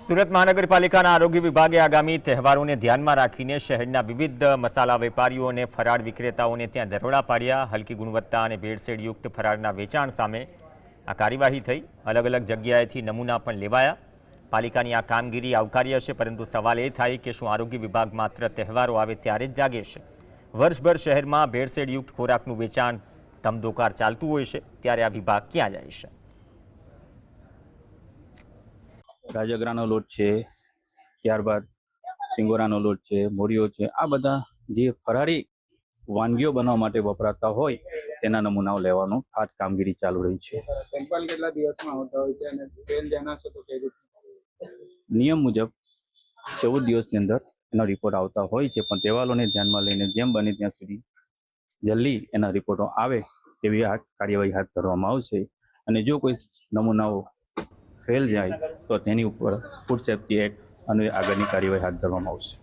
સુરત મહાનગરપાલિકાના આરોગ્ય વિભાગે આગામી તહેવારોને ધ્યાનમાં રાખીને શહેરના વિવિધ મસાલા વેપારીઓ અને ફરાળ વિક્રેતાઓને ત્યાં દરોડા પાડ્યા। હલકી ગુણવત્તા અને ભેળસેળયુક્ત ફરાળના વેચાણ સામે આ કાર્યવાહી થઈ। અલગ અલગ જગ્યાએથી નમૂના પણ લેવાયા। પાલિકાની આ કામગીરી આવકાર્ય છે, પરંતુ સવાલ એ થાય કે શું આરોગ્ય વિભાગ માત્ર તહેવારો આવે ત્યારે જ જાગે છે? વર્ષભર શહેરમાં ભેળસેળયુક્ત ખોરાકનું વેચાણ ધમધોકાર ચાલતું હોય છે, ત્યારે આ વિભાગ ક્યાં જાય છે? રાજગરાનો લોટ છે, ત્યારબાદ સિંગોરાનો લોટ છે, મોરિયો છે, આ બધા જે ફરાળી વાનગીઓ બનાવવા માટે વપરાતા હોય તેના નમૂનાઓ લેવાનું આ કામગીરી ચાલુ રહી છે। સેમ્પલ કેટલા દિવસમાં આવતા હોય છે અને ફેલ જણાશે તો કઈ રીતે? નિયમ મુજબ 14 દિવસની અંદર એનો રિપોર્ટ આવતા હોય છે, પણ તહેવારોને ધ્યાનમાં લઈને જેમ બને ત્યાં સુધી જલ્દી એના રિપોર્ટો આવે તેવી આ કાર્યવાહી હાથ ધરવામાં આવશે। અને જો કોઈ નમૂનાઓ ફેલ જાય તો તેની ઉપર ફૂડ સેફ્ટી એક્ટ અને આગળની કાર્યવાહી હાથ ધરવામાં આવશે।